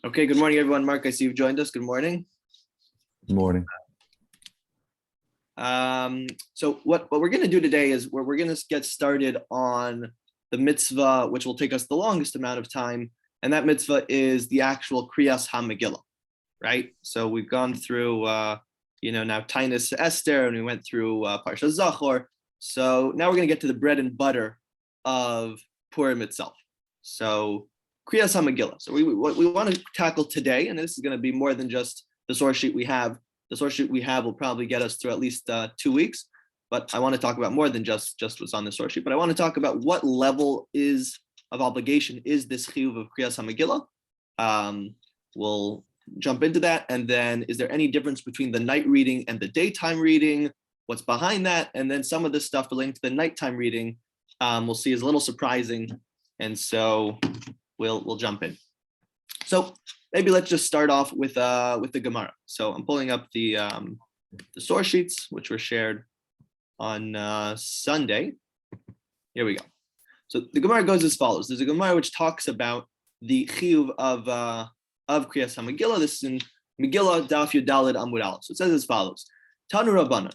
Okay, good morning, everyone. Mark, I see you've joined us. Good morning. Good morning. So what we're going to do today is we're going to get started on the mitzvah, which will take us the longest amount of time. And that mitzvah is the actual Kriyas HaMegillah, right? So we've gone through, now Tainus Esther, and we went through Parsha Zachor. So now we're going to get to the bread and butter of Purim itself. So Kriyas HaMegillah. So what we want to tackle today, and this is going to be more than just the source sheet we have. The source sheet we have will probably get us through at least 2 weeks, but I want to talk about more than just what's on the source sheet. But I want to talk about what level of obligation is this chiyuv of Kriyas HaMegillah. We'll jump into that, and then is there any difference between the night reading and the daytime reading? What's behind that? And then some of the stuff relating to the nighttime reading, we'll see is a little surprising, and so we'll jump in. So maybe let's just start off with the Gemara. So I'm pulling up the source sheets, which were shared on Sunday. Here we go. So the Gemara goes as follows. There's a Gemara which talks about the chiyuv of Kriyas HaMegillah. This is in Megillah Daf Yud Daled Amud Aleph. So it says as follows: Tanu Rabbanan,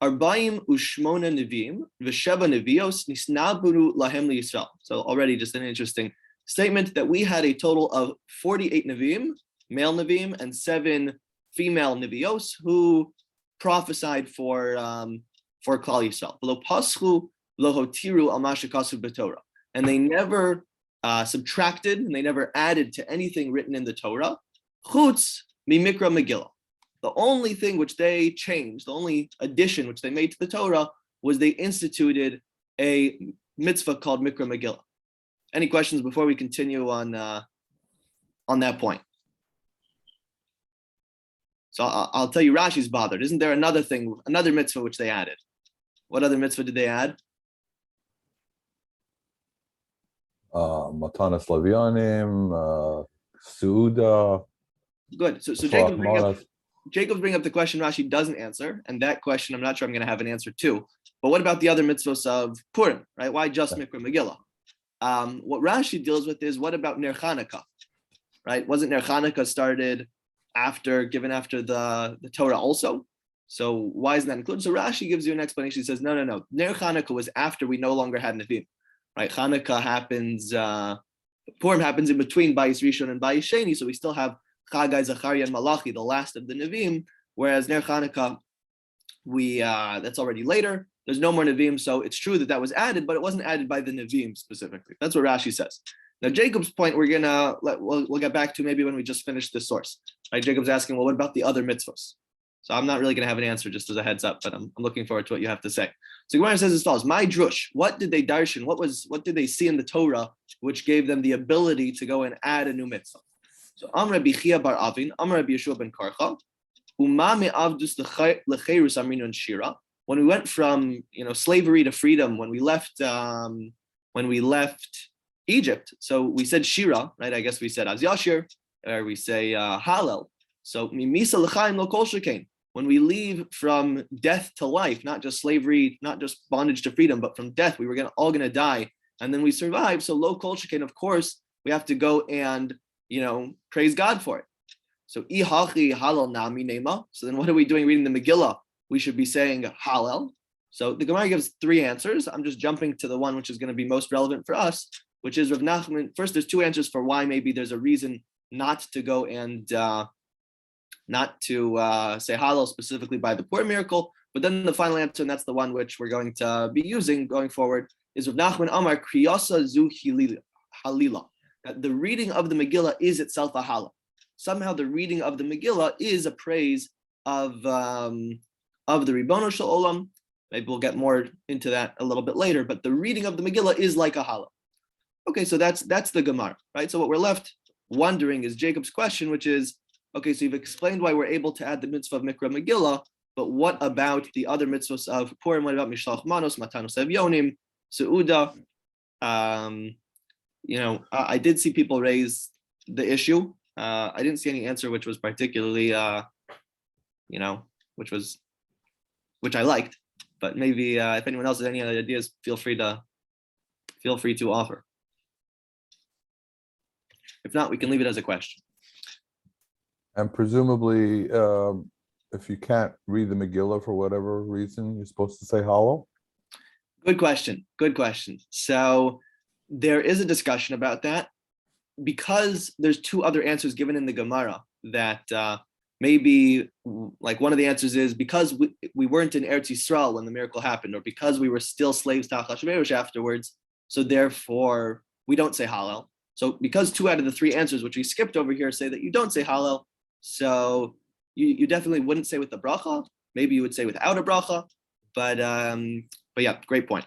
Arba'im u'shmona neviim v'sheva nevios nisnaburu lahem liyisrael. So already just an interesting statement that we had a total of 48 neviim, male neviim, and 7 female nevios who prophesied for Klal Yisrael. V'lo paschu lo hotiru al ma shekasu b'Torah, and they never subtracted and they never added to anything written in the Torah. Chutz mimikra Megillah. The only thing which they changed, the only addition which they made to the Torah, was they instituted a mitzvah called Mikra Megillah. Any questions before we continue on that point? So I'll tell you, Rashi's bothered. Isn't there another mitzvah which they added? What other mitzvah did they add? Matanas Lavyanim, Suuda. Good. So Jacob's bringing up the question Rashi doesn't answer, and that question I'm not sure I'm going to have an answer to. But what about the other mitzvahs of Purim, right? Why just Mikra Megillah? What Rashi deals with is, what about Ner Chanukah, right? Wasn't Ner Chanukah started given after the Torah also? So why isn't that included? So Rashi gives you an explanation. He says, no. Ner Chanukah was after we no longer had Nevi'im, right? Chanukah happens, Purim happens in between Bayis Rishon and Bayis Sheni, so we still have Chagai, Zachariah, and Malachi, the last of the Nevi'im, whereas Ner Chanukah, that's already later. There's no more Nevi'im, so it's true that was added, but it wasn't added by the Nevi'im specifically. That's what Rashi says. Now, Jacob's point, we'll get back to maybe when we just finish this source. Right? Jacob's asking, well, what about the other mitzvahs? So I'm not really going to have an answer, just as a heads up, but I'm looking forward to what you have to say. So Gemara says as follows: My drush, what did they darshan? What did they see in the Torah which gave them the ability to go and add a new mitzvah? So Amr Rabbi Chia bar Avin, Amr Rabbi Yeshua ben Karcha, Uma me'avdus lecheirus amrinu and shira. When we went from slavery to freedom, when we left Egypt, so we said shira, right? I guess we said az yashir, or we say Hallel. So mimisa l'chaim lo kol shekain. When we leave from death to life, not just slavery, not just bondage to freedom, but from death, we were all gonna die, and then we survived. So lo kol shekain, of course, we have to go and praise God for it. So ihachi halal nami nema. So then what are we doing reading the Megillah? We should be saying Hallel. So the Gemara gives 3 answers. I'm just jumping to the one which is going to be most relevant for us, which is Rav Nachman. First, there's 2 answers for why maybe there's a reason not to go and not to say Hallel specifically by the Purim miracle. But then the final answer, and that's the one which we're going to be using going forward, is Rav Nachman Amar Kriyasa Zu Halila. That the reading of the Megillah is itself a Hallel. Somehow the reading of the Megillah is a praise of the Ribono Shel Olam. Maybe we'll get more into that a little bit later, but the reading of the Megillah is like a Hallel. Okay, so that's the Gemara, right? So what we're left wondering is Jacob's question, which is, okay, so you've explained why we're able to add the mitzvah of Mikra Megillah, but what about the other mitzvahs of Purim? What about Mishlach Manos, Matanos Yonim, Seuda? I did see people raise the issue. I didn't see any answer which was particularly, which I liked, but maybe if anyone else has any other ideas, feel free to offer. If not, we can leave it as a question. And presumably, if you can't read the Megillah for whatever reason, you're supposed to say Hallel? Good question. Good question. So there is a discussion about that because there's two other answers given in the Gemara that maybe like one of the answers is because we weren't in Eretz Yisrael when the miracle happened, or because we were still slaves to Achashverosh afterwards, so therefore we don't say Hallel. So because two out of the three answers, which we skipped over here, say that you don't say Hallel, so you definitely wouldn't say with the bracha. Maybe you would say without a bracha, but yeah, great point.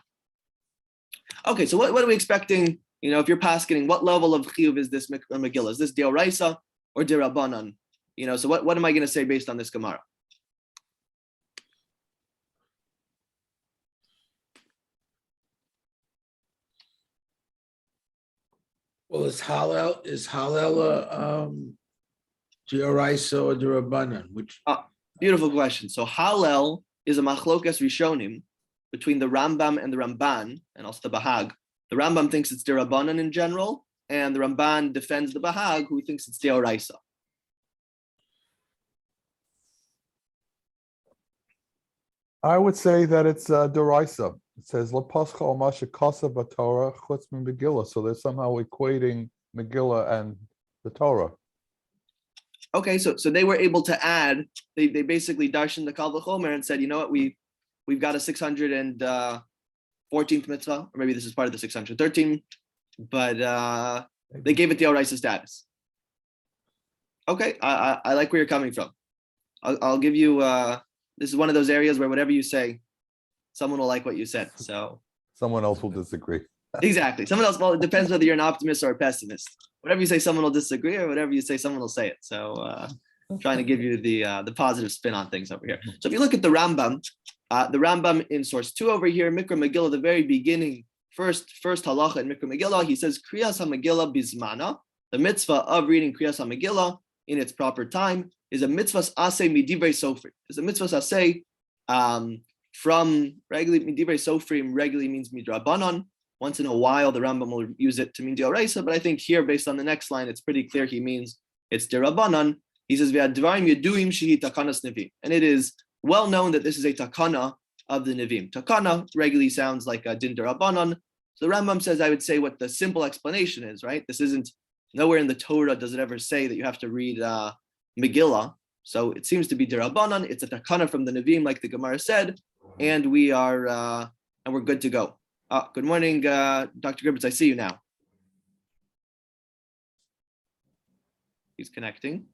Okay, so what are we expecting? You know, if you're paskening, what level of chiyuv is this Megillah? Is this deoraisa or derabanan? You know, so what am I going to say based on this Gemara? Well, is Hallel deoraisa or derabanan? Which Beautiful question. So Hallel is a machlokas rishonim between the Rambam and the Ramban, and also the Bahag. The Rambam thinks it's derabanan in general, and the Ramban defends the Bahag, who thinks it's deoraisa. I would say that it's Doraisa. It says La Pascha al Masha Kasa Batorah Chutz min Megillah. So they're somehow equating Megillah and the Torah. Okay, so they were able to add. They basically darshan the Kal V'chomer and said, you know what, we've got a 614th mitzvah, or maybe this is part of the 613, but they gave it the Oraisa status. Okay, I like where you're coming from. I'll give you. This is one of those areas where whatever you say, someone will like what you said. So Someone else will disagree. exactly, someone else. Well, it depends whether you're an optimist or a pessimist. Whatever you say, someone will disagree, or whatever you say, someone will say it. So I'm trying to give you the positive spin on things over here. So if you look at the Rambam in source 2 over here, Mikra Megillah, the very beginning, first halacha in Mikra Megillah, he says Kriyas HaMegillah Bizmana, the mitzvah of reading Kriyas HaMegillah in its proper time is a mitzvah aseh midivrei sofrim. It's a mitzvah aseh from regularly midivrei sofrim. Regularly means midrabanan. Once in a while, the Rambam will use it to mean deoraisa, but I think here, based on the next line, it's pretty clear he means it's derabanan. He says v'advarim yeduim shehi takanas nevim, and it is well known that this is a takana of the nevim. Takana regularly sounds like a din derabanan. So the Rambam says, I would say what the simple explanation is, right? This isn't, nowhere in the Torah does it ever say that you have to read Megillah. So it seems to be derabanan. It's a takana from the nevim, like the Gemara said, and we're good to go. Good morning, Dr. Gribbets. I see you now. He's connecting.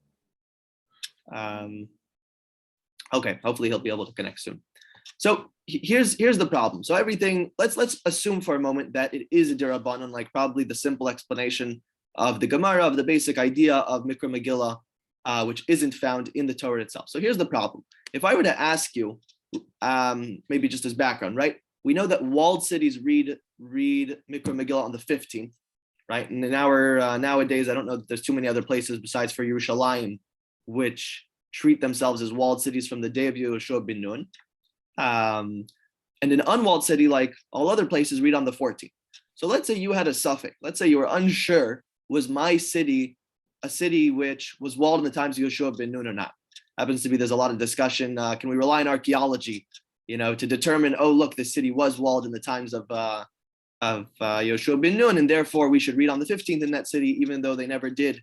Okay, hopefully he'll be able to connect soon. So here's the problem. So everything, let's assume for a moment that it is a derabanan, like probably the simple explanation of the Gemara, of the basic idea of Mikra Megillah, which isn't found in the Torah itself. So here's the problem. If I were to ask you, maybe just as background, right? We know that walled cities read Mikra Megillah on the 15th, right? And nowadays, I don't know that there's too many other places besides for Yerushalayim, which treat themselves as walled cities from the day of Yehoshua ben Nun. And an unwalled city, like all other places, read on the 14th. So let's say you had a suffix. Let's say you were unsure, was my city a city which was walled in the times of Yehoshua ben Nun or not? Happens to be, there's a lot of discussion. Can we rely on archaeology, to determine, oh, look, the city was walled in the times of Yehoshua ben Nun, and therefore we should read on the 15th in that city, even though they never did,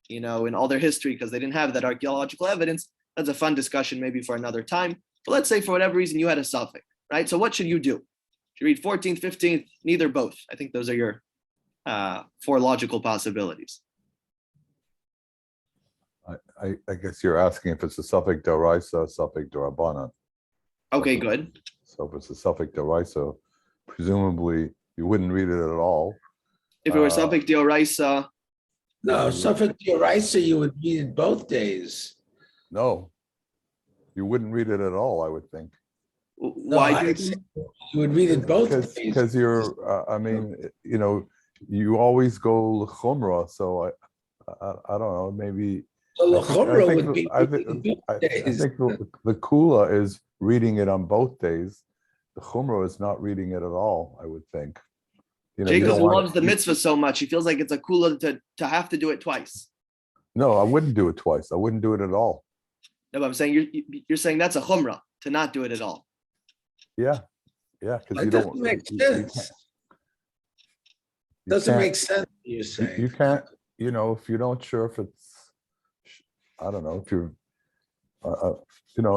in all their history, because they didn't have that archaeological evidence. That's a fun discussion maybe for another time. But let's say for whatever reason you had a suffix, right? So what should you do? Should you read 14th, 15th, neither, both? I think those are your 4 logical possibilities. I guess you're asking if it's a suffix deraisa, suffix derabanan. Okay, good. So if it's a suffix deraisa, presumably you wouldn't read it at all. If it were suffix deoraisa, no, suffix deoraisa, you would read it both days. No, you wouldn't read it at all, I would think. why You would read it both days. Because you're, you always go l'chumra, so I don't know, maybe. So l'chumra I think, would be I think, I think the kula is reading it on both days. The chumra is not reading it at all, I would think. Jacob loves the mitzvah so much, he feels like it's a kula to have to do it twice. No, I wouldn't do it twice. I wouldn't do it at all. No, but I'm saying you're saying that's a chumrah to not do it at all. Yeah, because It you doesn't don't. make you sense. Doesn't can't- make sense, you're You saying. can't, if you don't sure if it's, I don't know, if you're,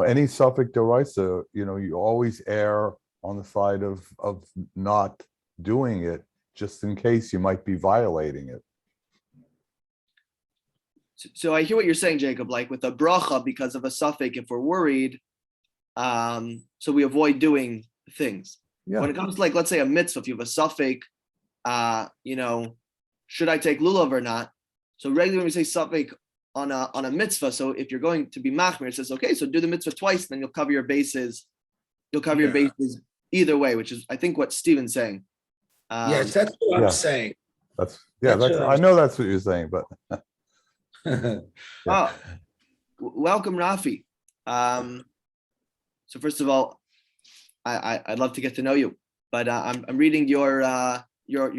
any suffix derisa, you always err on the side of not doing it, just in case you might be violating it. So I hear what you're saying, Jacob, like with a bracha, because of a suffix, if we're worried, so we avoid doing things. Yeah. When it comes to, like, let's say a mitzvah, if you have a suffix, should I take lulav or not? So regularly when we say suffix on a mitzvah, so if you're going to be machmir, it says, okay, so do the mitzvah twice, then you'll cover your bases. You'll cover your bases either way, which is, I think, what Stephen's saying. Yes, that's what Yeah. I'm saying. That's That's what I know that's what you're saying, but Oh, welcome, Rafi. So first of all, I'd love to get to know you, but I'm reading your what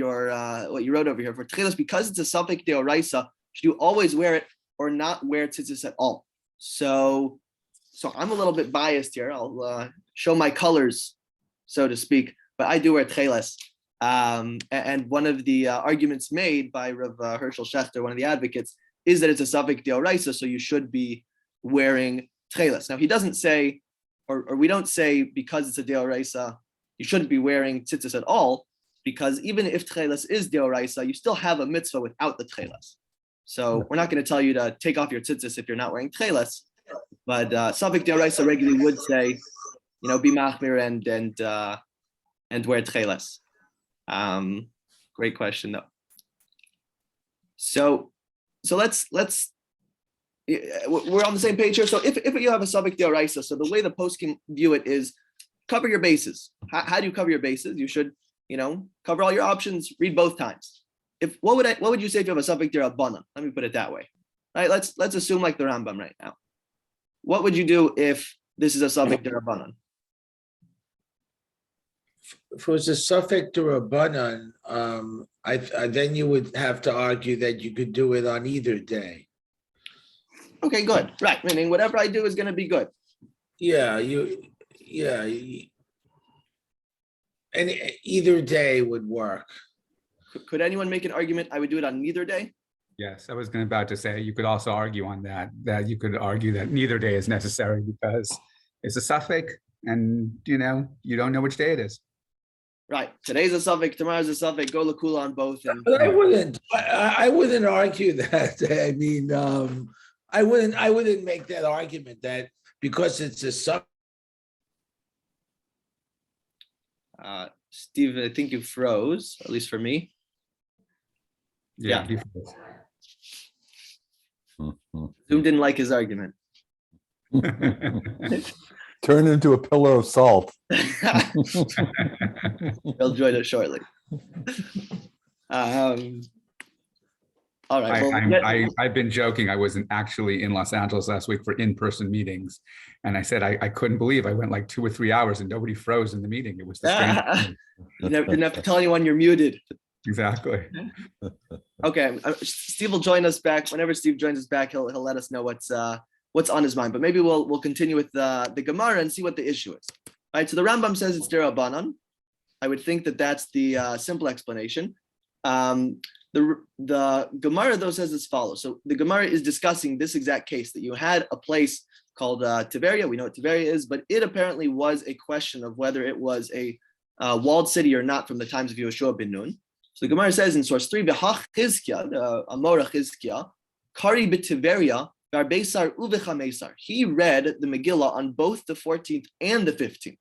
you wrote over here for tchilas, because it's a suffix deoraisa. Should you always wear it or not wear tzitzis at all? So I'm a little bit biased here. I'll show my colors, so to speak, but I do wear tchilas. And one of the arguments made by Rav Herschel Schechter, one of the advocates, is that it's a suffix deoraisa, so you should be wearing tchilas. Now he doesn't say, or we don't say, because it's a deoraisa, you shouldn't be wearing tzitzis at all, because even if tchilas is deoraisa, you still have a mitzvah without the tchilas. So we're not going to tell you to take off your tzitzis if you're not wearing tchilas, but suffix deoraisa regularly would say, be machmir and wear tchilas. Great question though. So let's we're on the same page here. So if you have a suffix deoraisa, so the way the post can view it is cover your bases. How do you cover your bases? You should, cover all your options, read both times. What would you say if you have a suffix derabbanan? Let me put it that way. Right? Let's assume like the Rambam right now. What would you do if this is a suffix derabbanan? If it was a suffix derabbanan, then you would have to argue that you could do it on either day. Okay, good. Right, meaning whatever I do is going to be good. And either day would work. Could anyone make an argument I would do it on neither day? Yes, I was about to say, you could also argue on that you could argue that neither day is necessary because it's a suffix and, you don't know which day it is. Right. Today's a suffix, tomorrow's a suffix, go lakula on both. But I wouldn't argue that. I mean, I wouldn't make that argument that because it's a suffix. Steve, I think you froze, at least for me. Yeah. Zoom didn't like his argument. turn into a pillar of salt. He'll join us shortly. All right. I've been joking. I wasn't actually in Los Angeles last week for in-person meetings. And I said, I couldn't believe I went like 2 or 3 hours and nobody froze in the meeting. It was the strangest. You didn't have to tell anyone you're muted. Exactly. Okay. Steve will join us back. Whenever Steve joins us back, he'll let us know what's on his mind. But maybe we'll continue with the Gemara and see what the issue is. All right. So the Rambam says it's derabanan. I would think that that's the simple explanation. The Gemara, though, says as follows. So the Gemara is discussing this exact case, that you had a place called Tiberia. We know what Tiberia is, but it apparently was a question of whether it was a walled city or not from the times of Yehoshua ben Nun. So the Gemara says in source 3, V'hach Chizkiah, the Amora Chizkiah, Kari b'Tiberia, V'arbesar u'v'chamesar. He read the Megillah on both the 14th and the 15th.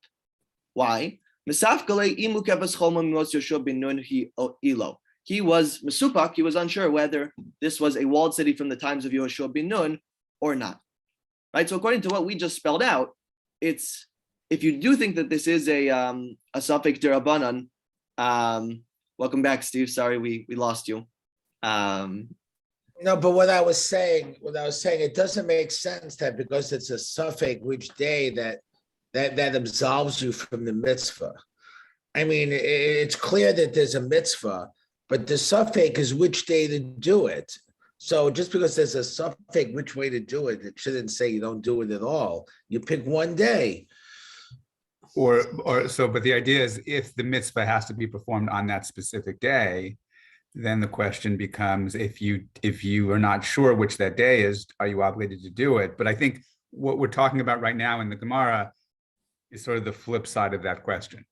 Why? Mesaf galei imu kevas choma mimos Yehoshua ben Nun hi ilo. He was Mesupak, he was unsure whether this was a walled city from the times of Yehoshua ben Nun or not. Right? So according to what we just spelled out, it's, if you do think that this is a suffix derabanan, welcome back, Steve. Sorry, we lost you. No, but what I was saying, it doesn't make sense that because it's a suffix, which day that absolves you from the mitzvah. I mean, it's clear that there's a mitzvah, but the suffix is which day to do it. So just because there's a suffix which way to do it, it shouldn't say you don't do it at all. You pick one day. Or so, but the idea is if the mitzvah has to be performed on that specific day, then the question becomes, if you are not sure which that day is, are you obligated to do it? But I think what we're talking about right now in the Gemara is sort of the flip side of that question.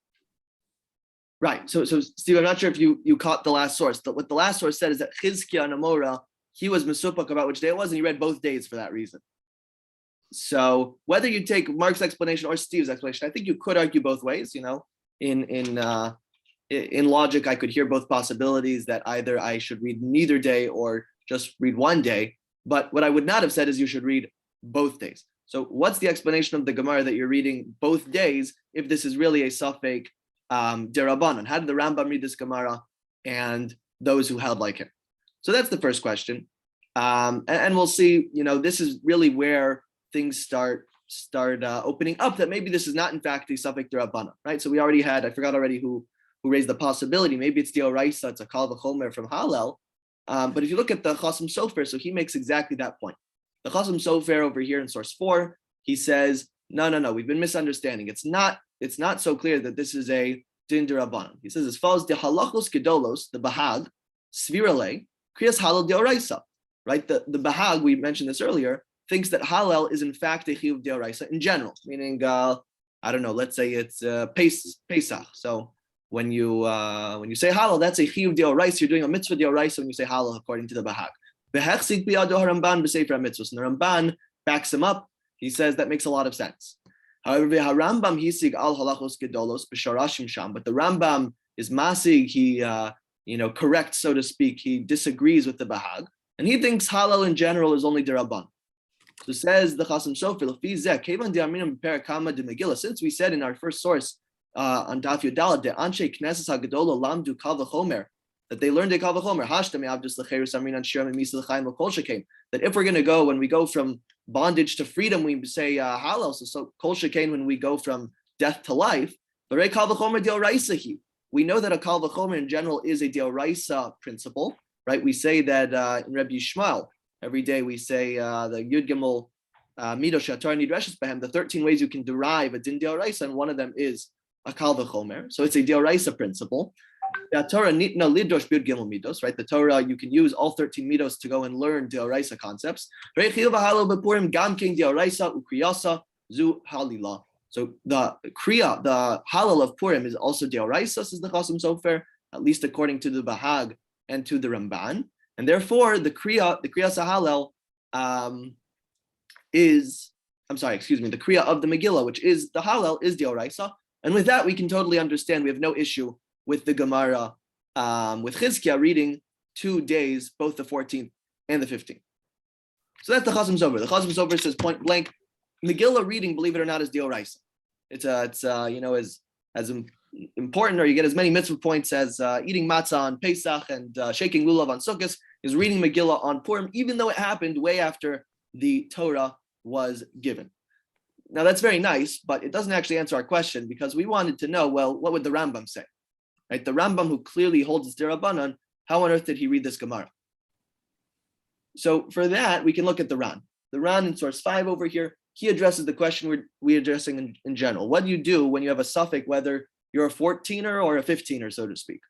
Right. So Steve, I'm not sure if you caught the last source. What the last source said is that Chizkiah and Amora, he was mesupak about which day it was, and he read both days for that reason. So whether you take Mark's explanation or Steve's explanation, I think you could argue both ways. In logic, I could hear both possibilities, that either I should read neither day or just read one day. But what I would not have said is you should read both days. So what's the explanation of the Gemara that you're reading both days if this is really a suffix derabanan? How did the Rambam read this Gemara and those who held like him? So that's the first question. And we'll see, this is really where things start opening up, that maybe this is not in fact a suffix derabanan, right? So we already had, I forgot already who raised the possibility, maybe it's Dioraisa, it's a Kal V'chomer from Hallel. But if you look at the Chasam Sofer, so he makes exactly that point. The Chasam Sofer over here in source 4, he says, no, we've been misunderstanding. It's not so clear that this is a din derabanan. He says as follows: the halachos gedolos, the bahag, svirale, kriyas halal dioraisa. Right? The bahag, we mentioned this earlier, thinks that halal is in fact a chiyuv dioraisa in general, meaning let's say it's Pesach. So when you say halal, that's a chiyuv dioraisa. You're doing a mitzvah dioraisa when you say halal, according to the bahag. Behechzik biyado haramban b'sefer mitzvos, and the Ramban backs him up. He says that makes a lot of sense. However, Rambam hisig al halachos gedolos b'sharashim sham, but the Rambam is masig. He corrects, so to speak. He disagrees with the bahag, and he thinks halal in general is only deraban. So says the Chasam Sofer, since we said in our first source on Daf Yudalad, the Anshe Knesses Hagedolo Lamdu Kal V'chomer, that they learned a Kal V'chomer, Hashtami Abdus Lecheirus Amrin and Shiram and Misa L'chaim L'kol Shekain, that if we're going to go, when we go from bondage to freedom, we say halal, so Kol Shekain when we go from death to life, V'rei Kal V'chomer Dioraisa Hi. We know that a Kal V'chomer in general is a Dioraisa principle, right? We say that in Rabbi Yishmael, every day we say the Yud Gimel Mido Shatar Nidreshes Behem, the 13 ways you can derive a din Dioraisa, and one of them is a Kal V'chomer. So it's a Dioraisa principle. The Torah nitna lidosh Yud Gimel Midos, right? The Torah, you can use all 13 Midos to go and learn Dioraisa concepts. So the Kriya, the Halal of Purim is also Dioraisa, says the Chasam Sofer, at least according to the Bahag and to the Ramban. And therefore, the Kriya Sahalel the Kriya of the Megillah, which is the Halal, is Dioraisa. And with that, we can totally understand. We have no issue with the Gemara, with Chizkiah reading 2 days, both the 14th and the 15th. So that's the Chasam Sofer. The Chasam Sofer says point blank, Megillah reading, believe it or not, is Dioraisa. It's as important, or you get as many mitzvah points as eating matzah on Pesach and shaking lulav on Sukkot, is reading Megillah on Purim, even though it happened way after the Torah was given. Now that's very nice, but it doesn't actually answer our question, because we wanted to know, well, what would the Rambam say? Right? The Rambam, who clearly holds it's derabanan, how on earth did he read this Gemara? So for that, we can look at the Ran. The Ran in source 5 over here, he addresses the question we're addressing in general. What do you do when you have a suffix, whether you're a 14er or a 15er, so to speak?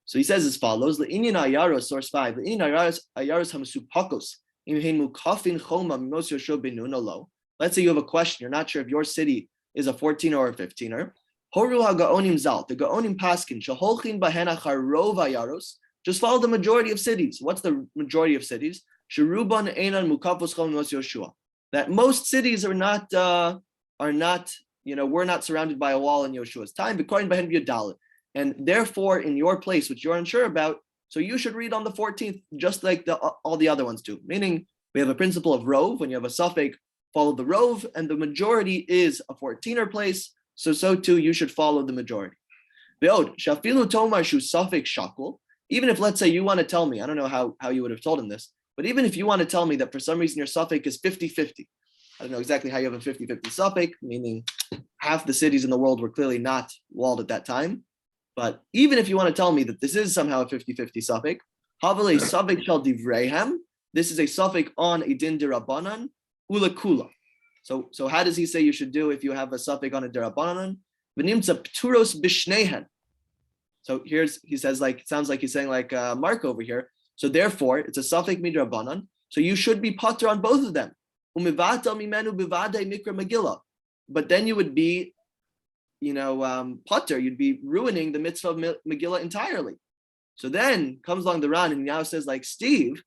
So he says as follows: Le'inyan ayaros, source 5. Le'inyan ayaros hamasupakos imhein mukafin choma mimos Yoshua benun olo. Let's say you have a question. You're not sure if your city is a 14er or a 15er. Horu ha'gaonim zal. The gaonim paskin sheholchin bahen achar rov ayaros. Just follow the majority of cities. What's the majority of cities? Sheruban einan mukafos chom mimos Yoshua. That most cities are not, we're not surrounded by a wall in Yoshua's time, according to Behen Yudalid. And therefore, in your place, which you're unsure about, so you should read on the 14th, just like all the other ones do. Meaning, we have a principle of rov. When you have a suffix, follow the rov, and the majority is a 14er place, so too you should follow the majority. Ve'od, shafilu tomar shu suffix shakul. Even if, let's say, you want to tell me, I don't know how you would have told him this, but even if you want to tell me that for some reason your suffix is 50-50, I don't know exactly how you have a 50-50 suffix, meaning half the cities in the world were clearly not walled at that time. But even if you want to tell me that this is somehow a 50-50 suffix, havale suffix shall divrehem, this is a suffix on a din derabanan ula kula. So how does he say you should do if you have a suffix on a derabanan? V'nimtza pturos bishnehen. So he says, like, it sounds like he's saying like Mark over here. So therefore, it's a suffix midrabanan. So you should be pater on both of them. But then you would be, pater. You'd be ruining the mitzvah of Megillah entirely. So then comes along the Ran and he now says, like, Steve,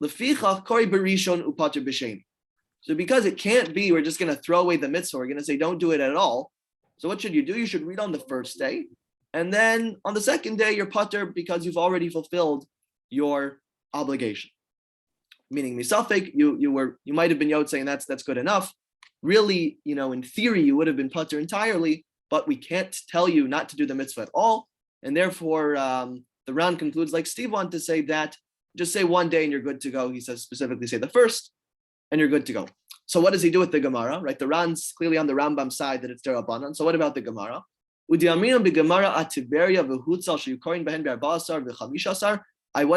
lefichach kori berishon upater b'shem. So because it can't be, we're just going to throw away the mitzvah. We're going to say don't do it at all. So what should you do? You should read on the first day. And then on the second day, you're pater because you've already fulfilled your obligation. Meaning misafek, you might have been yod saying that's good enough. Really, in theory, you would have been pater entirely, but we can't tell you not to do the mitzvah at all. And therefore, the Ran concludes like Steve wanted to say that just say one day and you're good to go. He says specifically say the first and you're good to go. So what does he do with the Gemara? Right, the Ran's clearly on the Rambam side that it's derabanan. So what about the Gemara? What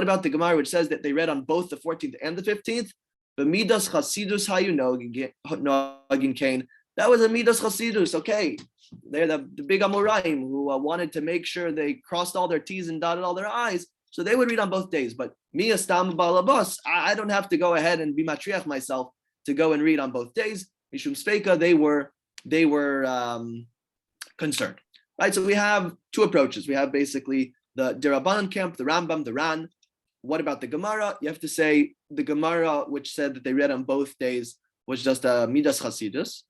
about the Gemara which says that they read on both the 14th and the 15th? That was a midas chasidus. Okay, they're the big Amoraim who wanted to make sure they crossed all their T's and dotted all their I's, so they would read on both days. But me, Astam Balabos, I don't have to go ahead and be matriach myself to go and read on both days. Mishum Sveika, they were concerned. Right, so we have two approaches. We have basically the Derabanan camp, the Rambam, the Ran. What about the Gemara? You have to say the Gemara, which said that they read on both days, was just a midas chasidus,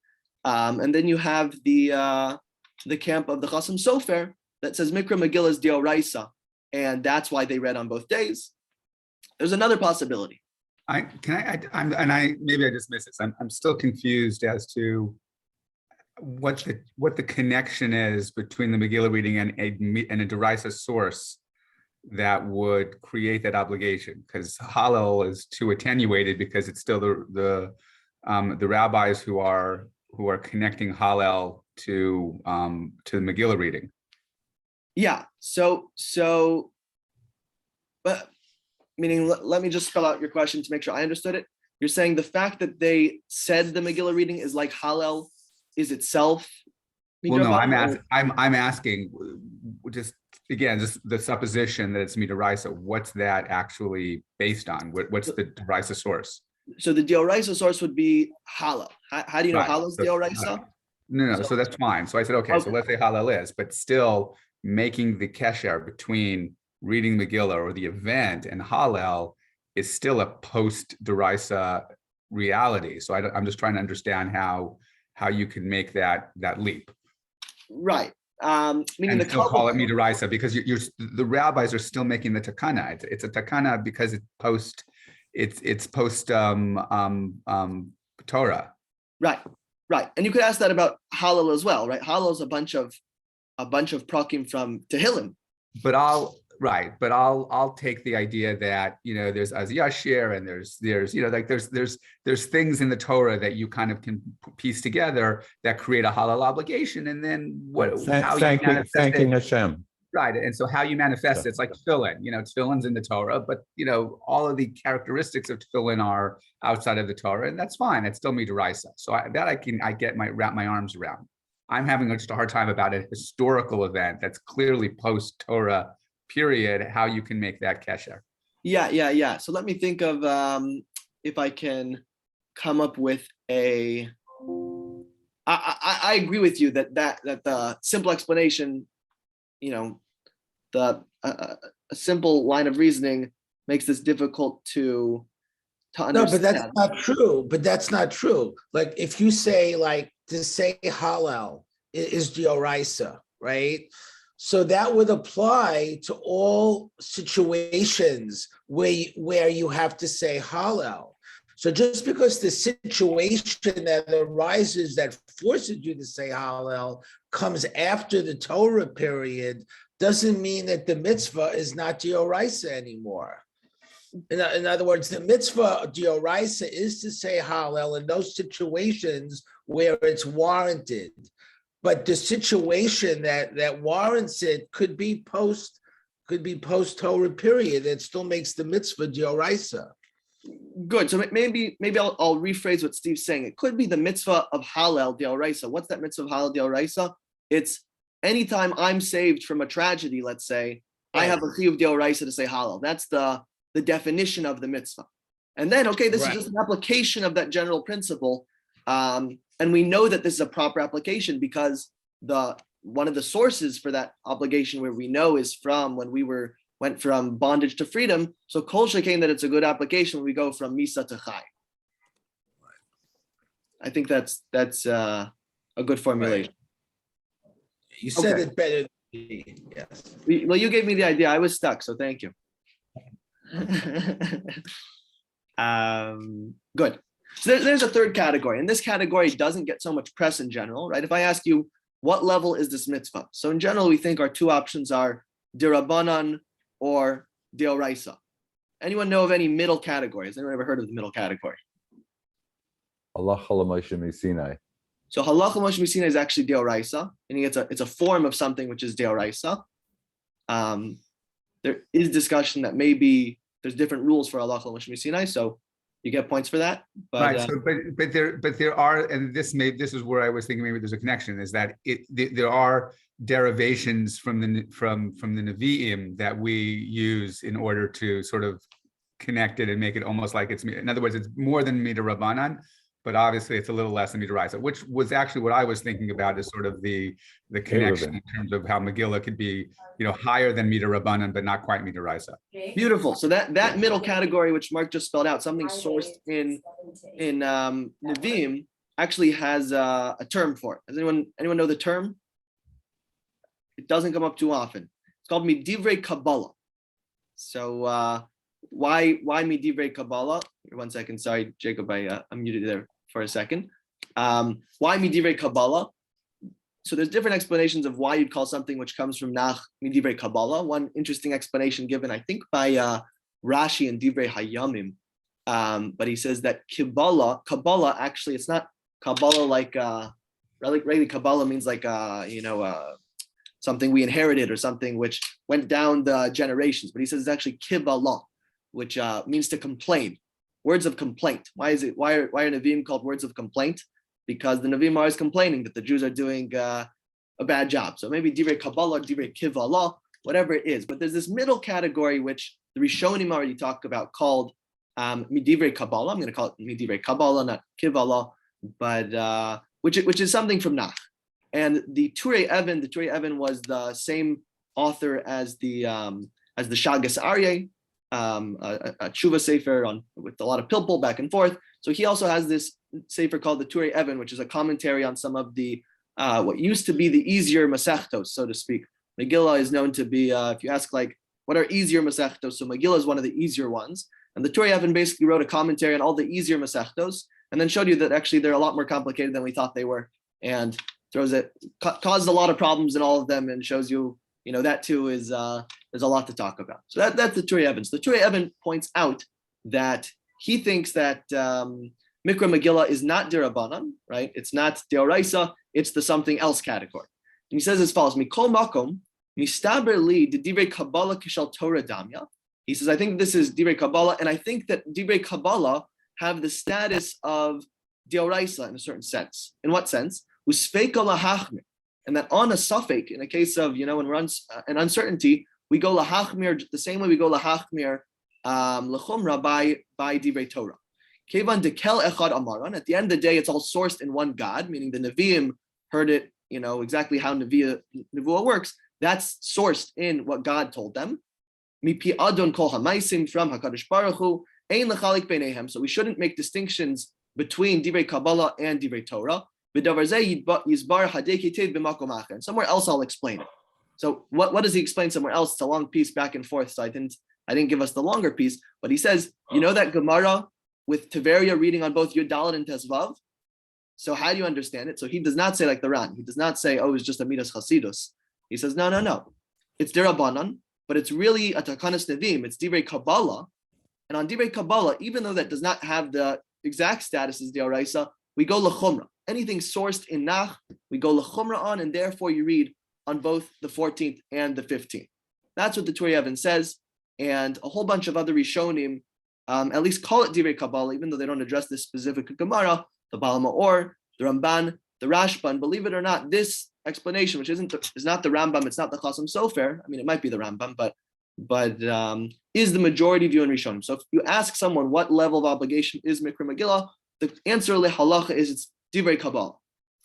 and then you have the camp of the Chasam Sofer that says Mikra Megillah is Dioraisa, and that's why they read on both days. There's another possibility. Maybe I just missed this. I'm still confused as to what the connection is between the Megillah reading and a derisa source that would create that obligation, because Hallel is too attenuated because it's still the rabbis who are connecting Hallel to the Megillah reading. Yeah. So, but meaning, let me just spell out your question to make sure I understood it. You're saying the fact that they said the Megillah reading is like Hallel is itself. Well, no, I'm asking just the supposition that it's midaraisa. What's that actually based on? What's the deraisa source? So the deraisa source would be Hallel. How do you know Hallel's deraisa? No. So that's fine. So I said, okay. So let's say Hallel is, but still making the kesher between reading Megillah or the event and Hallel is still a post deraisa reality. So I'm just trying to understand how you can make that leap. Right. Meaning and still call it midaraisa because the rabbis are still making the takana. It's a takana because it's post Torah. Right. And you could ask that about Hallel as well, right? Hallel is a bunch of prakim from Tehillim. But I'll take the idea that there's Az Yashir and there's things in the Torah that you kind of can piece together that create a halal obligation, and then thanking Hashem. Right, and so how you manifest it's like tefillin. Tefillin's in the Torah, but all of the characteristics of tefillin are outside of the Torah, and that's fine. It's still midaraisa. So I get wrap my arms around. I'm having just a hard time about a historical event that's clearly post Torah. Period, how you can make that kesher. Yeah. So let me think of if I can come up with I agree with you that the simple explanation, a simple line of reasoning makes this difficult to understand. No, but that's not true. Like if you say to say Hallel is dioraisa, right? So that would apply to all situations where you have to say Hallel. So just because the situation that arises that forces you to say Hallel comes after the Torah period doesn't mean that the mitzvah is not dioraisa anymore. In other words, the mitzvah dioraisa is to say Hallel in those situations where it's warranted. But the situation that warrants it could be post Torah period. It still makes the mitzvah dioraisa. Good. So maybe I'll rephrase what Steve's saying. It could be the mitzvah of Hallel D'Oraisa. What's that mitzvah of Hallel D'Oraisa? It's anytime I'm saved from a tragedy, let's say, I have a chiyuv D'Oraisa to say Hallel. That's the definition of the mitzvah. And then, okay, this is just an application of that general principle. And we know that this is a proper application because one of the sources for that obligation where we know is from when we went from bondage to freedom. So kol shekain that it's a good application when we go from misa to chai. I think that's a good formulation. Right. You said it better than me. Yes. Well, you gave me the idea. I was stuck, so thank you. Good. So there's a third category, and this category doesn't get so much press in general, right? If I ask you, what level is this mitzvah? So in general, we think our two options are dirabanan or deoraisa. Anyone know of any middle categories? Anyone ever heard of the middle category? Allah Moshe Sinai. So halacha Moshe Sinai is actually deoraisa, meaning it's a form of something which is deoraisa. There is discussion that maybe there's different rules for halacha Moshe Sinai, so you get points for that. But, right. So, but there are, and this is where I was thinking maybe there's a connection, is that there are derivations from the Nevi'im that we use in order to sort of connect it and make it almost like it's, in other words, it's more than Rabbanan, but obviously it's a little less than Midoraisa, which was actually what I was thinking about as sort of the connection in terms of how Megillah could be, higher than Rabbanan, but not quite Midoraisa. Beautiful. So that middle category, which Mark just spelled out, something sourced in Nevi'im, actually has a term for it. Does anyone know the term? It doesn't come up too often. It's called Midivrei Kabbalah. So why Midivrei Kabbalah? 1 second. Sorry, Jacob, I muted you there for a second. Why Midivrei Kabbalah? So there's different explanations of why you'd call something which comes from Nach Midivrei Kabbalah. One interesting explanation given, I think, by Rashi and Divrei Hayamim. But he says that Kabbalah actually, it's not Kabbalah like really Kabbalah means like something we inherited or something which went down the generations. But he says it's actually Kibbalah, which means to complain. Words of complaint. Why are Nevi'im called words of complaint? Because the Nevi'im are always complaining that the Jews are doing a bad job. So maybe Divrei Kabbalah, Divrei Kivalah, whatever it is. But there's this middle category which the Rishonim already talk about called Midivrei Kabbalah. I'm going to call it Midivrei Kabbalah, not Kivalah, but which is something from Nach. And the Turei Even was the same author as the Shagas Aryeh, a tshuva sefer with a lot of pilpul back and forth. So he also has this sefer called the Turei Even, which is a commentary on some of the what used to be the easier masechtos, so to speak. Megillah is known to be, if you ask like, what are easier masechtos? So Megillah is one of the easier ones. And the Turei Even basically wrote a commentary on all the easier masechtos, and then showed you that actually they're a lot more complicated than we thought they were, and caused a lot of problems in all of them, and shows you, that too is there's a lot to talk about. So that's the Turei Even. The Turei Even points out that he thinks that Mikra Megillah is not Dirabanan, right? It's not Deoraisa, it's the something else category. And he says as follows: Mikol Makom, Mistaber li de Divrei Kabbalah Kishal Torah Damya. He says, I think this is Divrei Kabbalah, and I think that Divrei Kabbalah have the status of Deoraisa in a certain sense. In what sense? Usfeika lahachmir. And that on a suffix, in a case of, when we're in uncertainty, we go lahachmir the same way we go lahachmir lechumra by Divrei Torah. Kevan dekel echad amaran. At the end of the day, it's all sourced in one God, meaning the Nevi'im heard it, exactly how Nevuah works. That's sourced in what God told them. Mipi adon kol hamaisim, from HaKadosh Baruch Hu, ein lechalik beinehem. So we shouldn't make distinctions between Divrei Kabbalah and Divrei Torah. And somewhere else I'll explain it. So what does he explain somewhere else? It's a long piece back and forth. So I didn't give us the longer piece, but he says, that Gemara with Tiveria reading on both Yud Dalet and Tezvav. So how do you understand it? So he does not say like the Ran. He does not say, it's just a Midas Chasidus. He says, no. It's Dirabanan, but it's really a Takanas Nevim. It's Divrei Kabbalah. And on Divrei Kabbalah, even though that does not have the exact status as Deoraisa, we go L'chumra. Anything sourced in Nach, we go L'chumra on, and therefore you read on both the 14th and the 15th. That's what the Turei Even says. And a whole bunch of other Rishonim at least call it Divrei Kabbalah, even though they don't address this specific Gemara, the Baal Ma'or, the Ramban, the Rashban. Believe it or not, this explanation, which is not the Rambam, it's not the Chasam Sofer. I mean, it might be the Rambam, but is the majority view in Rishonim. So if you ask someone what level of obligation is Mikra Megillah, the answer lehalacha is it's Divrei Kabbalah.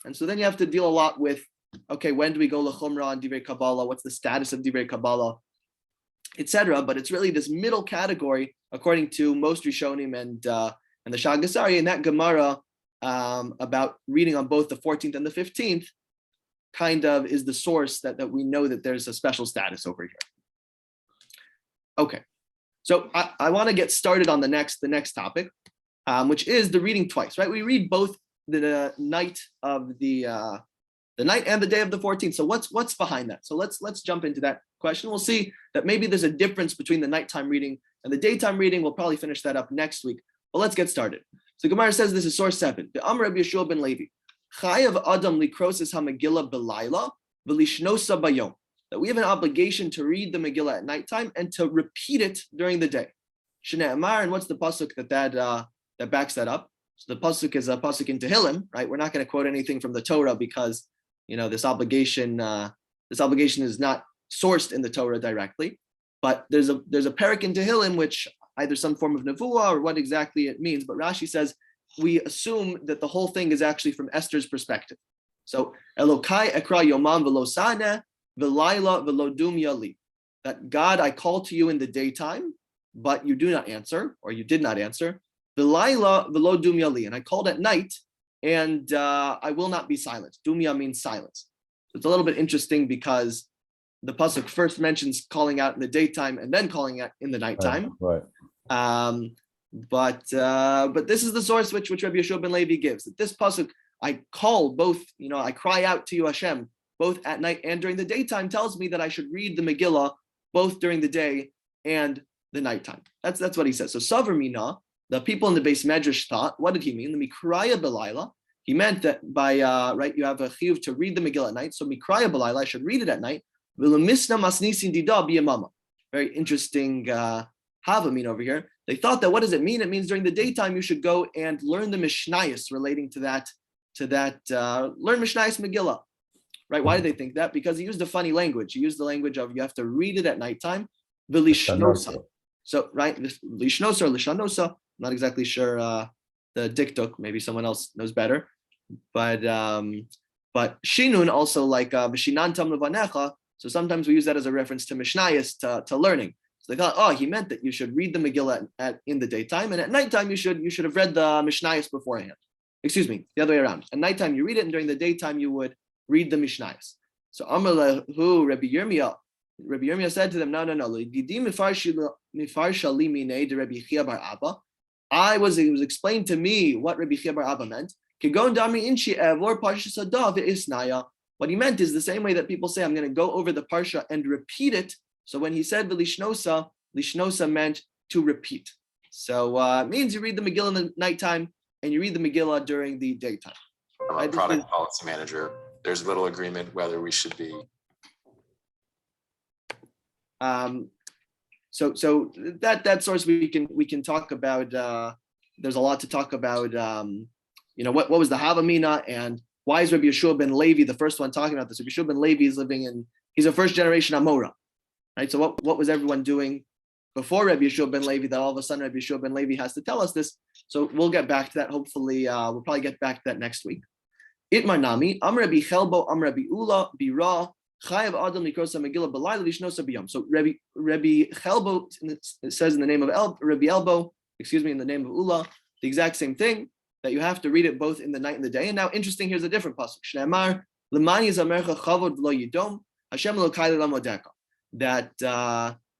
And so then you have to deal a lot with, okay, when do we go lechumra on Divrei Kabbalah? What's the status of Divrei Kabbalah, etc. But it's really this middle category, according to most Rishonim and the Shagasari, and that Gemara about reading on both the 14th and the 15th kind of is the source that we know that there's a special status over here. Okay, so I want to get started on the next topic, which is the reading twice, right? We read both the night of the night and the day of the 14th. So what's behind that? So let's jump into that question. We'll see that maybe there's a difference between the nighttime reading and the daytime reading. We'll probably finish that up next week. But let's get started. So Gemara says this is source 7. The Amr Rabbi Yeshua ben Levi, Chayav Adam likrosis HaMegillah belayla v'lishnosa bayom. That we have an obligation to read the Megillah at nighttime and to repeat it during the day. Shnei Amar, and what's the pasuk that backs that up? So the pasuk is a pasuk in Tehillim, right? We're not going to quote anything from the Torah because this obligation is not sourced in the Torah directly. But there's a parak in Tehillim which either some form of nevuah or what exactly it means. But Rashi says we assume that the whole thing is actually from Esther's perspective. So Elokai ekra yomam v'lo saneh v'layla v'lo dum yali. That God, I call to you in the daytime, but you do not answer, or you did not answer. V'layla v'lo dum yali. And I called at night, and I will not be silent. Dumya means silence. So it's a little bit interesting because the pasuk first mentions calling out in the daytime and then calling out in the nighttime. Right. But this is the source which Rabbi Yeshua ben Levi gives. That this pasuk, I call both, I cry out to you, Hashem, both at night and during the daytime, tells me that I should read the Megillah both during the day and the nighttime. That's what he says. So Savar Mina, the people in the base Medrash thought, what did he mean? The Mikraya Belayla. He meant that by you have a chiyuv to read the Megillah at night. So Mikraya Belayla, I should read it at night. Very interesting havamin over here. They thought that what does it mean? It means during the daytime you should go and learn the Mishnayos relating to that. Learn Mishnayos Megillah. Right? Why did they think that? Because he used a funny language. He used the language of you have to read it at nighttime. V'lishnosa. So right, lishnosa or lishanosa. I'm not exactly sure the diktuk. Maybe someone else knows better. But shinun also like v'shinantam levanecha. So sometimes we use that as a reference to Mishnayos, to learning. So they thought, he meant that you should read the Megillah in the daytime, and at nighttime you should have read the Mishnayos beforehand. Excuse me, the other way around. At nighttime you read it, and during the daytime you would read the Mishnayos. So Amar lahu Rabbi Yirmiyah said to them, no. It was explained to me what Rabbi Chia bar Abba meant. What he meant is the same way that people say, I'm going to go over the parsha and repeat it. So when he said lishnosa meant to repeat. So it means you read the Megillah in the nighttime and you read the Megillah during the daytime. I'm a product policy manager. There's little agreement whether we should be. So that source we can talk about. There's a lot to talk about. What was the Havamina and why is Rabbi Yeshua ben Levi the first one talking about this? Rabbi Yeshua ben Levi is he's a first generation Amora, right? So what was everyone doing before Rabbi Yeshua ben Levi that all of a sudden Rabbi Yeshua ben Levi has to tell us this? So we'll get back to that. Hopefully, we'll probably get back to that next week. Itmar Nami, Am Rabbi Chelbo, Am Rabbi Ula, Bira, Chayav Adam Likrosa Megillah Belayla Lishnosa Biyom. So Rabbi Chelbo, it says in the name of Rabbi Elbo, in the name of Ula, the exact same thing, that you have to read it both in the night and the day. And now, interesting, here's a different pasuk. Shneimar, L'mani zamercha chavod v'lo yidom, Hashem Elokai l'lamodeka. That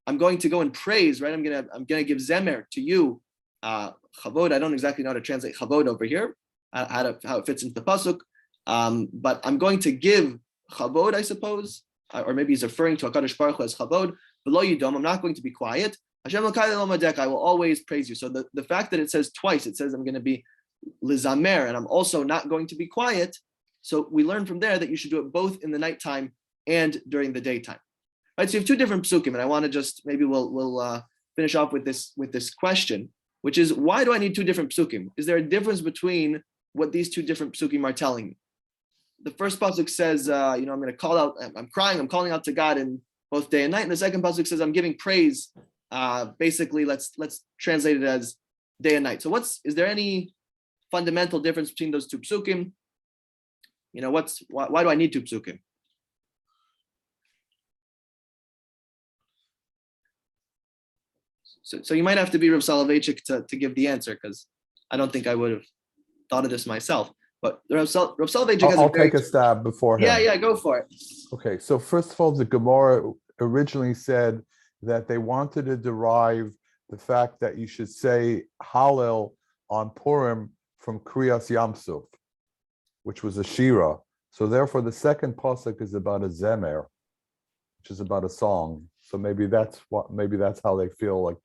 I'm going to go and praise, right? I'm gonna give zemer to you. Chavod, I don't exactly know how to translate chavod over here, how it fits into the pasuk. But I'm going to give chavod, I suppose, or maybe he's referring to HaKadosh Baruch Hu as chavod. V'lo yidom, I'm not going to be quiet. Hashem Elokai l'lamodeka, I will always praise you. So the fact that it says twice, it says I'm going to be lizamer, and I'm also not going to be quiet. So we learn from there that you should do it both in the nighttime and during the daytime. Right. So you have two different psukim, and I want to just maybe we'll finish off with this question. which is, why do I need two different psukim? Is there a difference between what these two different psukim are telling me? The first pasuk says, I'm going to call out, I'm crying, I'm calling out to God in both day and night. And the second pasuk says, I'm giving praise. Basically, let's translate it as day and night. So is there any fundamental difference between those two psukim? Why do I need two psukim? So you might have to be Rav Soloveitchik to give the answer, because I don't think I would have thought of this myself. But Rav Soloveitchik has I'll take a stab before him. Yeah, go for it. Okay, so first of all, the Gemara originally said that they wanted to derive the fact that you should say Hallel on Purim from Kriyas Yamsuf, which was a Shira. So therefore, the second pasuk is about a Zemer, which is about a song. So maybe that's how they feel like,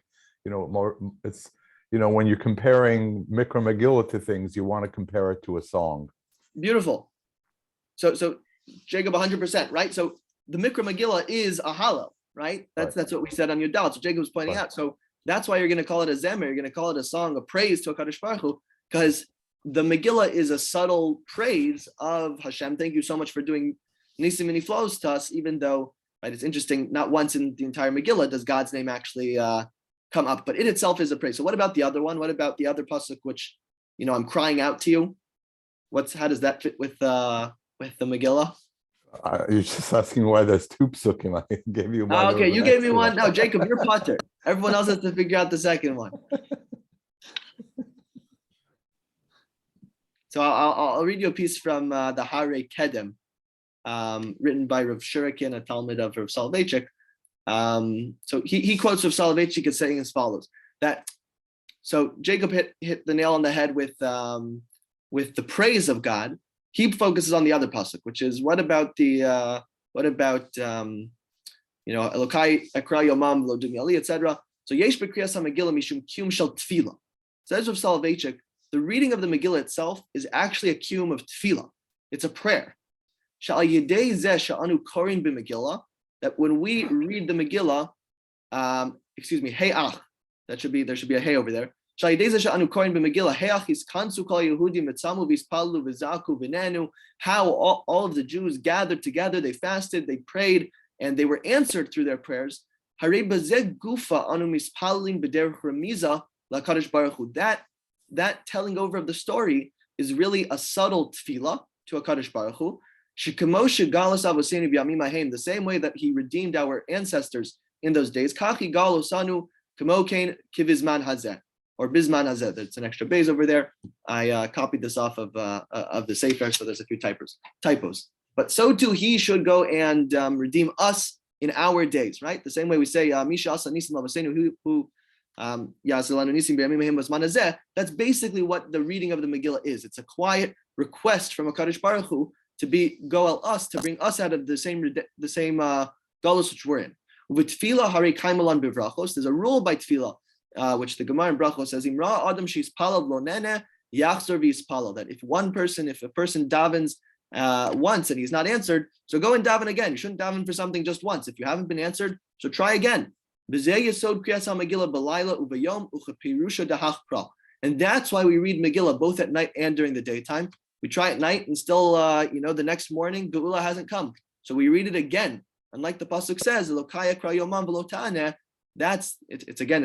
more. It's when you're comparing Mikra Megillah to things, you want to compare it to a song. Beautiful. So Jacob, 100%, right? So the Mikra Megillah is a Hallel, right? That's what we said on your doubt. So Jacob's pointing out. So that's why you're going to call it a Zemer. You're going to call it a song of praise to HaKadosh Baruch Hu, because the Megillah is a subtle praise of Hashem. Thank you so much for doing Nisim and Niflos to us, even though, right, it's interesting, not once in the entire Megillah does God's name actually come up, but it itself is a praise. So what about the other one? What about the other pasuk, which, I'm crying out to you? How does that fit with the Megillah? You're just asking why there's two psukim. I gave you one. Okay, you gave me one. No, Jacob, you're Potter. Everyone else has to figure out the second one. So I'll read you a piece from the Hare Kedem, written by Rav Shurikin, a Talmud of Rav Soloveitchik. So he quotes Rav Soloveitchik as saying as follows: so Jacob hit the nail on the head with the praise of God. He focuses on the other pasuk, which is what about Elokai Ekra Yomam V'lo Dumi Ali, etc. So Yesh b'Kriyas HaMegillah mishum kiyum shel tefillah. Says Rav Soloveitchik, the reading of the Megillah itself is actually a kiyum of tefillah. It's a prayer. Sha'al yedei zeh sha'anu korin b'Megillah, that when we read the Megillah, He'ach, there should be a hey over there. How all of the Jews gathered together, they fasted, they prayed, and they were answered through their prayers. That telling over of the story is really a subtle tefillah to HaKadosh Baruch Hu. The same way that he redeemed our ancestors in those days. Or Bizman Hazeh. It's an extra base over there. I copied this off of the Sefer, so there's a few typos. But so too, he should go and redeem us in our days, right? The same way we say, Misha Asa Nisim Lavasenu, who Yazilanu Nisim B'Yamim was Manazeh. That's basically what the reading of the Megillah is. It's a quiet request from HaKadosh Baruch Hu to be goel us, to bring us out of the same galus which we're in. With tefillah hari kaimalan bivrachos. There's a rule by tefillah, which the Gemara in Brachos says, Imra Adam she's palal lo nene yachzor v'yispalal. That if a person davens once and he's not answered, so go and daven again. You shouldn't daven for something just once. If you haven't been answered, so try again. And that's why we read Megillah both at night and during the daytime. We try at night and still, the next morning, Geula hasn't come. So we read it again. And like the pasuk says, it's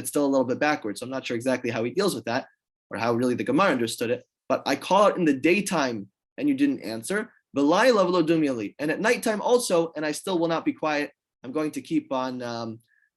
still a little bit backwards. So I'm not sure exactly how he deals with that, or how really the Gemara understood it. But I call it in the daytime and you didn't answer. And at nighttime also, and I still will not be quiet. I'm going to keep on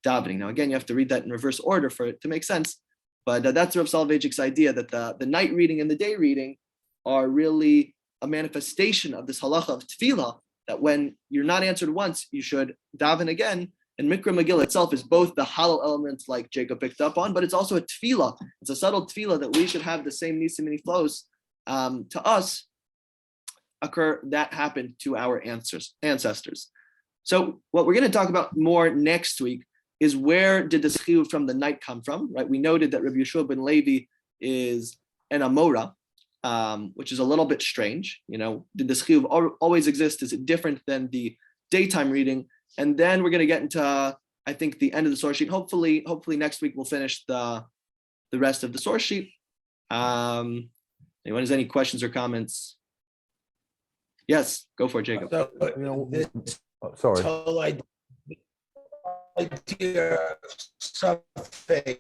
davening. Now, again, you have to read that in reverse order for it to make sense. But that's Rav Soloveitchik's idea, that the night reading and the day reading are really a manifestation of this halacha of tefillah, that when you're not answered once, you should daven again. And Mikra Megillah itself is both the halal elements like Jacob picked up on, but it's also a tefillah. It's a subtle tefillah that we should have the same nisim and niflos to us occur that happened to our ancestors. So what we're going to talk about more next week is, where did the chiyuv from the night come from, right? We noted that Rabbi Yeshua ben Levi is an Amora, which is a little bit strange. Did the chiyuv always exist? Is it different than the daytime reading? And then we're going to get into, I think, the end of the source sheet. Hopefully next week we'll finish the the rest of the source sheet. Anyone has any questions or comments? Yes, go for it, Jacob. So, You know, this sorry. whole idea of suffix,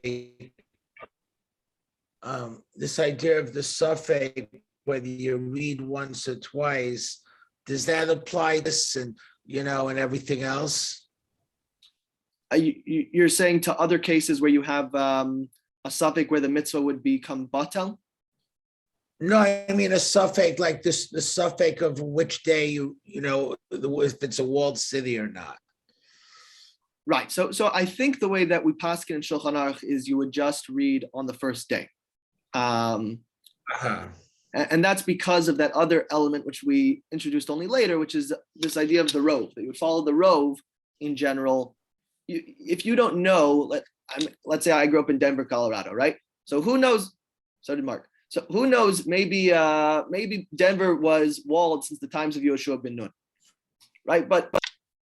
this idea of the suffix, whether you read once or twice, does that apply to this and, and everything else? You're saying to other cases where you have a suffix where the mitzvah would become batel? No, I mean a suffix like this, the suffix of which day if it's a walled city or not. Right. So I think the way that we paskin in Shulchan Aruch is you would just read on the first day. And that's because of that other element which we introduced only later, which is this idea of the rove, that you would follow the rove in general. If you don't know, let's say I grew up in Denver, Colorado, right? So who knows? So did Mark. So who knows? Maybe Denver was walled since the times of Yoshua ben Nun, right? But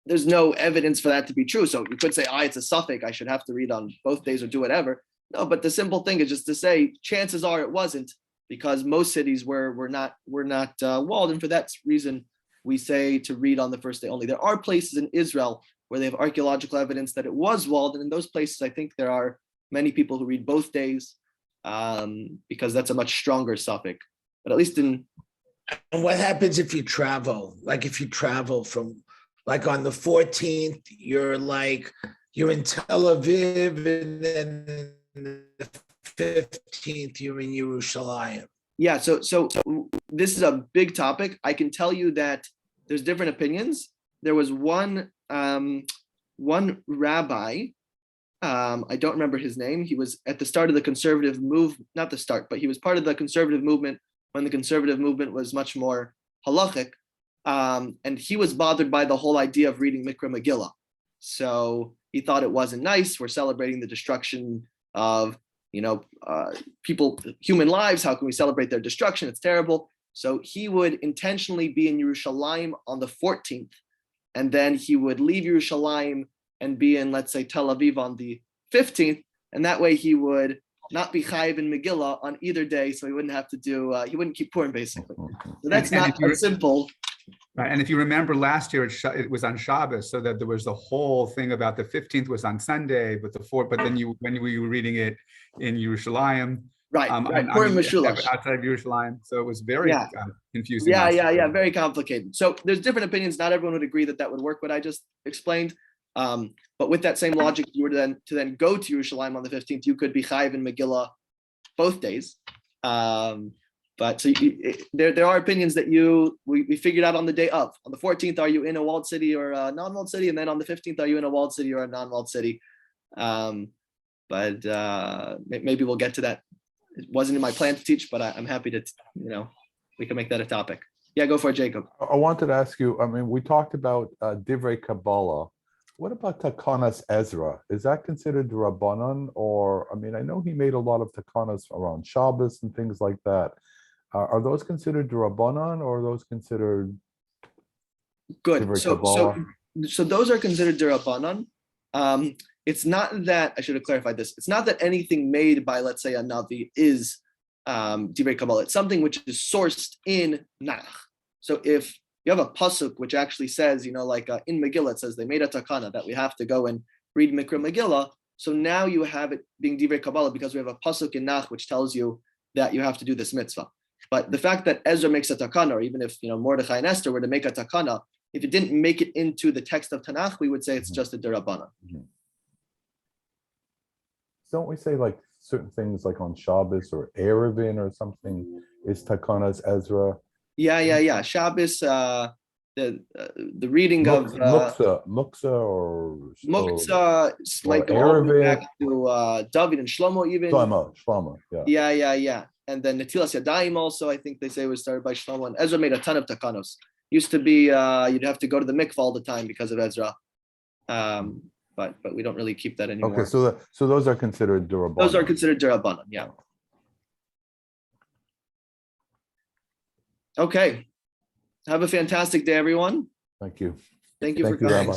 there's no evidence for that to be true. So you could say, it's a suffix. I should have to read on both days or do whatever. No, but the simple thing is just to say, chances are it wasn't, because most cities were not walled, and for that reason, we say to read on the first day only. There are places in Israel where they have archaeological evidence that it was walled, and in those places, I think there are many people who read both days, because that's a much stronger suffix. But at least in. And what happens if you travel? Like if you travel from, like on the 14th, you're in Tel Aviv, and then the 15th, you're in Yerushalayim. Yeah, so this is a big topic. I can tell you that there's different opinions. There was one rabbi, I don't remember his name. He was at the start of the conservative move, not the start, but he was part of the conservative movement when the conservative movement was much more halachic. And he was bothered by the whole idea of reading Mikra Megillah. So he thought it wasn't nice. We're celebrating the destruction of, people, human lives. How can we celebrate their destruction? It's terrible. So he would intentionally be in Yerushalayim on the 14th, and then he would leave Yerushalayim and be in, let's say, Tel Aviv on the 15th, and that way he would not be chayiv in Megillah on either day, so he wouldn't have to he wouldn't keep Purim, basically. So that's not simple. Right. And if you remember last year, it was on Shabbos, so that there was the whole thing about the 15th was on Sunday, but when you were reading it in Yerushalayim, right, Purim Mishulash, outside of Yerushalayim, so it was very confusing. Yeah, very complicated. So there's different opinions. Not everyone would agree that would work, what I just explained. But with that same logic, you were to then go to Yerushalayim on the 15th, you could be chayiv in Megillah both days. But so there are opinions that we figured out on the day of. On the 14th, are you in a walled city or a non-walled city? And then on the 15th, are you in a walled city or a non-walled city? But maybe we'll get to that. It wasn't in my plan to teach, but I'm happy to, we can make that a topic. Yeah, go for it, Jacob. I wanted to ask you, we talked about Divrei Kabbalah. What about Takanas Ezra? Is that considered Rabbanon? Or, I know he made a lot of Takanas around Shabbos and things like that. Are those considered Rabbanon, or are those considered good? So those are considered Rabbanon. It's not that, I should have clarified this. It's not that anything made by, let's say, a Navi is Divrei Kabbalah. It's something which is sourced in Nach. So if you have a pasuk which actually says, in Megillah, it says they made a takana that we have to go and read Mikra Megillah. So now you have it being Divrei Kabbalah because we have a pasuk in Nach which tells you that you have to do this mitzvah. But the fact that Ezra makes a takana, or even if Mordechai and Esther were to make a takana, if it didn't make it into the text of Tanakh, we would say it's just a derabbanan. Don't we say like certain things like on Shabbos or Erevin or something is Takanas Ezra? Yeah. Shabbos, the reading of Muktzah or like Erevin, back to David and Shlomo even. Shlomo, yeah. Yeah. And then Netilas Yadayim also, I think they say was started by Shlomo, and Ezra made a ton of takanos. Used to be you'd have to go to the mikvah all the time because of Ezra, but we don't really keep that anymore. Okay, so those are considered Durabanan. Those are considered Durabanan, yeah. Okay, have a fantastic day, everyone. Thank you. Thank you for coming. Rabbi.